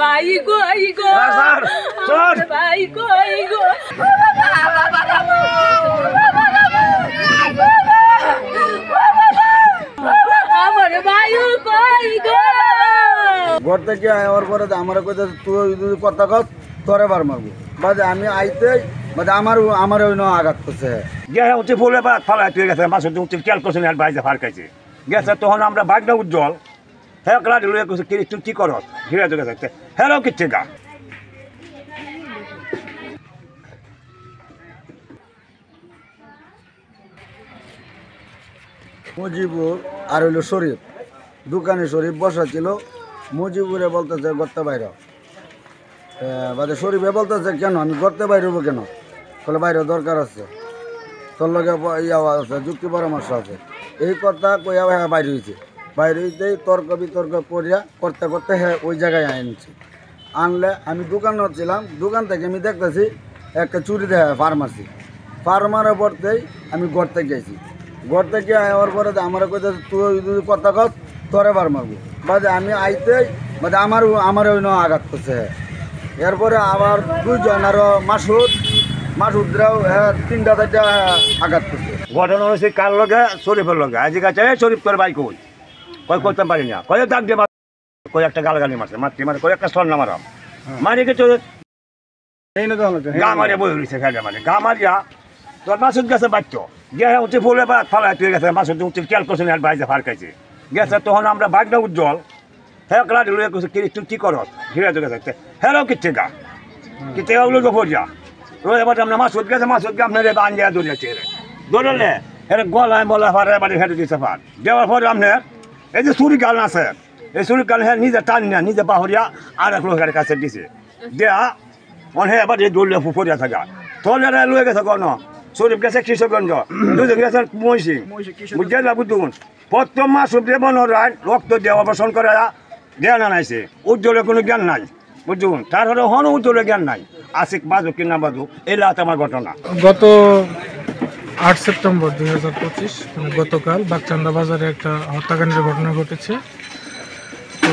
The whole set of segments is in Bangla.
ভাই কই গো আমার ভাই কই গো আমার ভাই কই গো ঘর থেকে আয়ার পরে আমার কইতে তুই যদি কথা কস তোরে বার মারবো বাদে আমি আইতেই বাদে আমার ওই ন আঘাত করছে গেছে উঠে ফুলে বা ফালা তুই গেছে মাছ উঠে খেয়াল করছে না বাইরে ফারকাইছে গেছে তখন আমরা বাঘটা উজ্জ্বল হ্যাঁ ক্লাস লুয়ে করছে তুই কি করস ঘিরে তো গেছে হ্যালো কিচ্ছে গা মুজিবুর আর হইল শরীফ দোকানে শরীফ বসা ছিল মুজিবুরে বলতেছে গর্তে বাইরে বাদে শরীফে বলতেছে কেন আমি গর্তে বাইরে হবো কেন বলে বাইরে দরকার আছে তোর লগে ইয়া আছে যুক্তি পরামর্শ আছে এই কথা কইয়া হ্যাঁ বাইরে হয়েছে বাইরে হইতেই তর্ক বিতর্ক করিয়া করতে করতে হ্যাঁ ওই জায়গায় আনছি আনলে আমি দোকানে ছিলাম দোকান থেকে আমি দেখতেছি একটা চুরি দেখা ফার্মাসি ফার্মারের পরতেই আমি ঘর থেকে গেছি ঘর থেকে আয়ার পরে আমার কইতে তুই যদি কথা কস তোরে বার মারবো বাদে আমি আইতেই বাদে আমার ওই ন আঘাত করছে এরপরে আবার দুইজন আরো মাসুদরাও তিনটা চারটা আঘাত করছে ঘটনা হয়েছে কার লগে শরীফের লগে আজ কাছে শরীফ তোর ভাই কই কই করতে পারি না কয়ে দাগ দিয়ে কই একটা গালাগালি মারছে মাতৃ মানে কই একটা স্বর্ণ মারাম মারি কে চলে গা মারিয়া বই উঠেছে খেলে মানে গা মারিয়া তোর মাসুদ গেছে বাচ্চ গেছে উঠে ফুলে বা ফালা তুই গেছে মাসুদ উঠে খেয়াল করছে না বাইরে ফারকাইছে গেছে তখন আমরা বাঘটা উজ্জ্বল হ্যাঁ ক্লাস লুয়ে করছে তুই কি করস ঘিরে তো গেছে হ্যালো কিচ্ছে গা কিচ্ছে গা উল্টো ফরিয়া রোজ এবার আমরা মাসুদ গেছে মাসুদকে আপনার আনজিয়া দৌড়িয়েছে দৌড়লে এটা গলায় বলা ফারে এবারে হেঁটে দিয়েছে ফার দেওয়ার পরে আপনার এই যে চুরি গাল আছে এই চুরি গাল হ্যাঁ নিজে টান না নিজে বাহরিয়া আর এক লোকের কাছে দিছে দেয়া অনে এবার এই দৌড়লে ফরিয়া থাকা তোলে লুয়ে গেছে কোনো শরীফ গেছে কৃষকগঞ্জ দুজন গেছে মহিষী বুঝতে না বুঝুন প্রথম মাসুদ দেবন রক্ত দিয়ে অপারেশন করে জ্ঞান আনাইছে উজ্জ্বলের কোনো জ্ঞান নাই বুঝুন তারপরে হন উজ্জ্বলের জ্ঞান নাই আশিক বাজুক কিনা বাজুক এই রাত আমার ঘটনা গত ৮ সেপ্টেম্বর ২০২৫ মানে গতকাল বাগচান্দা বাজারে একটা হত্যাকাণ্ডের ঘটনা ঘটেছে। তো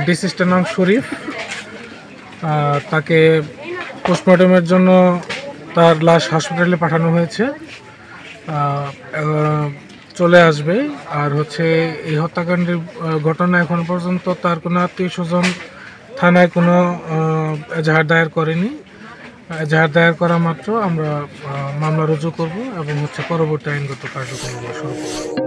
ডিসিজটার নাম শরীফ, তাকে পোস্টমর্টমের জন্য তার লাশ হসপিটালে পাঠানো হয়েছে, চলে আসবে। আর হচ্ছে এই হত্যাকাণ্ডের ঘটনা এখন পর্যন্ত তার কোনো আত্মীয় স্বজন থানায় কোনো এজাহার দায়ের করেনি। এজাহার দায়ের করা মাত্র আমরা মামলা রুজু করব এবং হচ্ছে পরবর্তী আইনগত কার্যক্রম শুরু করব।